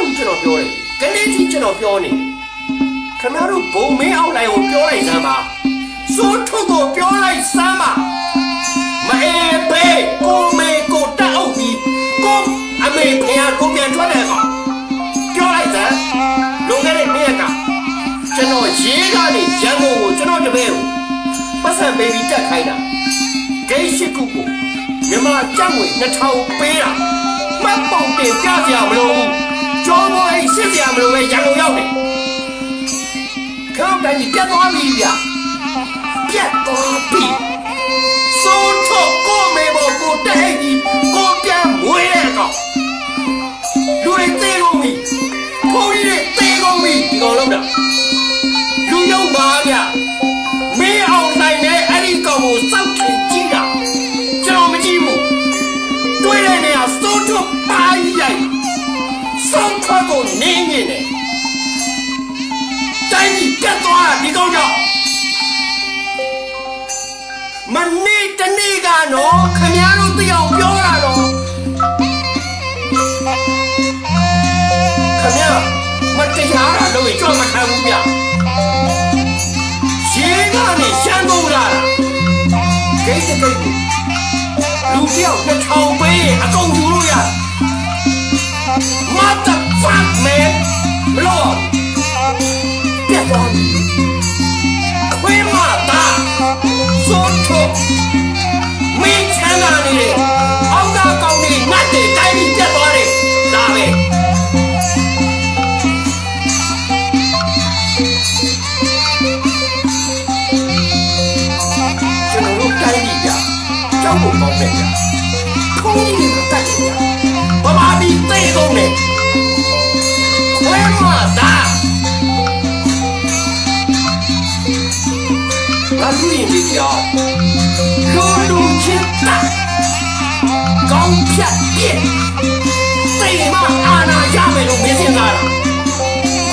ဘူးကျွန်တော်ပြောတယ်ကနေ့ကြီးကျွန်တော်ပြောနေခင်ဗျားတို့ဘုံမင်းအောင်လိုက်ကိုပြောလိုက်စမ်းပါစိုးထုတ်ကိုပြောလိုက်စမ်းပါမအေးဘေးကိုမေကိုတောက်ပြီးကိုအမေဖေကိုပြန်ထွက်တယ်ကောင်ပြောလိုက်စမ်းလုံခဲ့တဲ့နေ့ကကျွန်တော်ရေးကနေရန်ကုန်ကိုကျွန်တော်တပည့်ကိုပတ်စံပေးပြီးတက်ခိုင်းတာဂိတ်ရှိခုကိုမြန်မာကျပ်ငွေ2000ပေးတာမှတ်ပုံတင်ပြစရာမလိုဘူးကျော်ပေါ်အိတ်စစ်စရာမလိုပဲရန်ကုန်ရောက်တယ်ခေါင်းတိုင်းပြတ်သွားပြီဗျပြတ်သွားပြီစိုးထုတ်ကိုမေဘောကိုတဲ့ကြီးကိုပြန်မွေးတဲ့ကောင်လူတွေသေးကုန်ပြီဖိုးကြီးတွေသေးကုန်ပြီဒီကောင်လောက်တာလူယုံပါဗျမင်းအောင်နိုင်တဲ့အဲ့ဒီကောင်ကိုစောက်ခင်ကြည့်တာကျွန်တော်မကြည့်ဘူးတွေ့တဲ့နေရာစိုးထုတ်ပါရိုက်စောက်ခွက်ကိုနင်းနေတယ်တိုင်းကြီးပြတ်သွားတာဒီကောင်ကြောင့်မနေ့တနေ့ကနော်ခမည်းတော်တရားပြောတာတော့ခမည်းမတရားတာလို့ကြွမခံဘူးဗျရေကနေရှမ်းကုန်လာတာဂိတ်တကိတ်လူတယောက်2000ပေးအကုန်ယူလို့ရ What the fuck man ဘလို့ပြတ်သွားပြီခွေးမသားစိုးထုတ်မင်းချမ်းသာနေတယ်အောက်ကကောင်းနေငတ်တယ်တိုင်းပြီးပြတ်သွားတယ်ဒါပဲကျွန်တော်တို့တိုင်းပြီးပြကြောက်ဖို့ကောင်းတယ်ဗျခုံးကြီးတွေကတတ်တယ်ဗျဗမာပြည်သိကုန်တယ်ခွေးမသားဘာလို့ရင်ဒီကြောင်လူချစ်တာကောင်းဖြတ်ပြည့်သိမအာနာရမယ်လို့မင်းစဉ်းစားတာ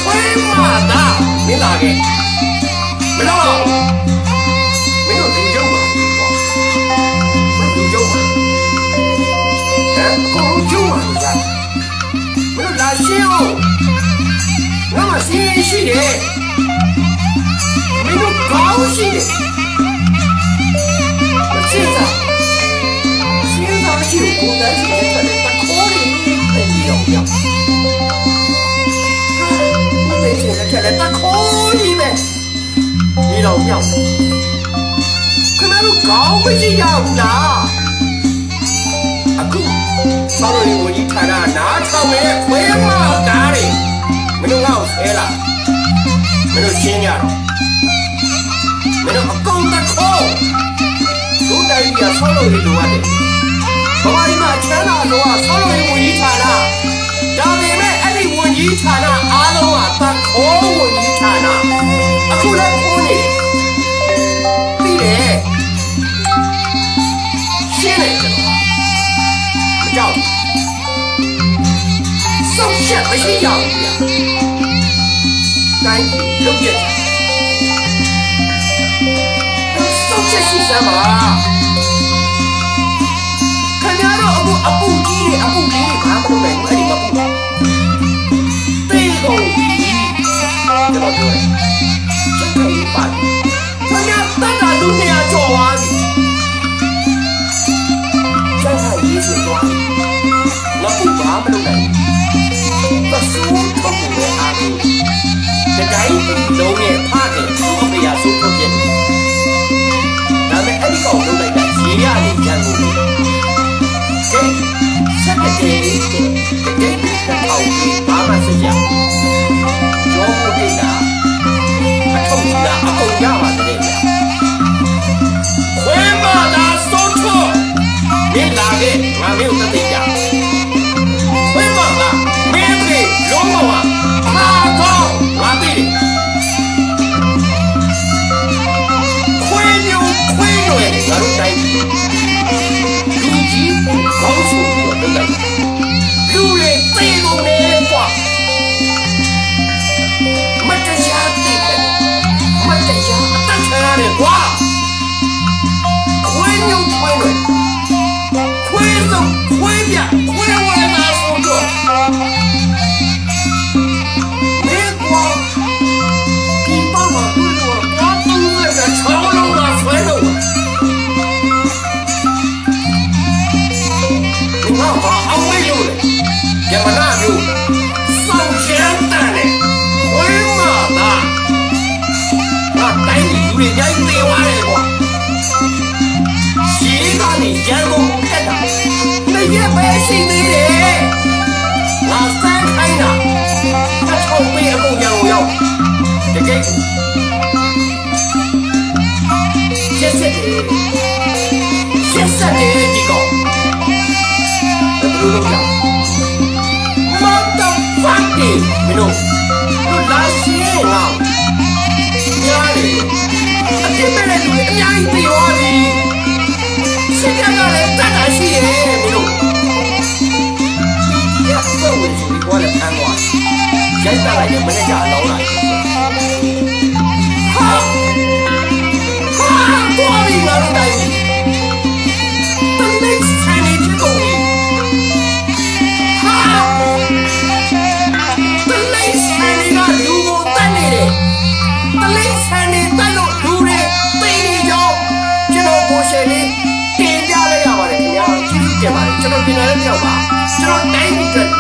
ခွေးမသားမင်းလာခဲ့မလို့မင်းတို့လူယုံပါကွာမင်းလူယုံပါဟမ်ကိုယုံပါကြမင်းလာရှင်းအောင်ငါမရှိရှိတယ်မင်းတို့ကောင်းရှိတယ်现在就古代是那个的，他可怜很有用。我对现在看来他可怜呗，你老妙，可那都搞不起要拿。阿哥，上了我一看啊，拿草莓回马打的，没有熬菜了，没有新呀，没有阿公的口。လူတိုင်းကဆောက်လို့ရလိုရတယ်။ဘဝဒီမှာချမ်းသာလို့ကဆောက်လို့ရဝန်ကြီးဌာနဒါပေမဲ့အဲ့ဒီဝန်ကြီးဌာနအားလုံးကသခိုးဝန်ကြီးဌာနအခုလည်းခိုးနေတယ်။ပြီးတယ်ရှင်းတယ်ကျွန်တော်မကြောက်စောက်ချက်မရှိရဘူးဗျာ။တိုင်းလုံးပြတယ်ချက်ရှိစမ်းပါခင်ဗျားတို့အခုအပူကြီးတွေအပူလေးတွေဘာမလုပ်နိုင်ဘူးအဲ့ဒီမပူတေးကုန်ကျွန်တော်ပြောတယ်ချက်ခဲရေးပါခင်ဗျားတတ်တာလူ200ကျော်သွားပြီချက်ခဲရေးဆိုတော့မပူဘာမလုပ်နိုင်ဘူးသဆူထုတ်ဖို့အားလုံးဒီတိုင်းလုံးနဲ့ဖားတယ်သူ့အဖေကဆိုထုတ်ပြတယ်ဒါပေမဲ့အဲ့ဒီကောင်လုပ်လိုက်တာရေရနေကြကုန်တယ်။ကဲဆက်တဲ့ကဲ ရိတ်ရက်ဆက်တယ်ဒီကောင်ဘယ်လိုလုပ်ကြmotherfucking မင်းတို့လာရှင်းငါညားတယ်အပြစ်မဲ့တဲ့လူတွေအများကြီးပြေသွားပြီစစ်တပ်ကလည်းတတ်တာရှိရဲ့မင်းတို့ရတော့ဝင်စီဘောလည်းဖမ်းသွားရိုက်တက်လိုက်ရင်မနေ့ကအလောင်းလာဟာဘော်ရီလာတော့တိုင်းတလိပ်ဆန်နေဖြစ်ကုန်ပြီဟာတလိပ်ဆန်နေကလူကိုတတ်နေတယ်တလိပ်ဆန်နေတက်လို့လူတွေသိနေကြောင်းကျွန်တော်ကိုရှင်လေးတင်ပြလိုက်ရပါတယ်ခင်ဗျာကျေးဇူးတင်ပါတယ်ကျွန်တော်ပြင်လာတဲ့ပြောက်ပါကျွန်တော်တိုင်းပြည်အတွက်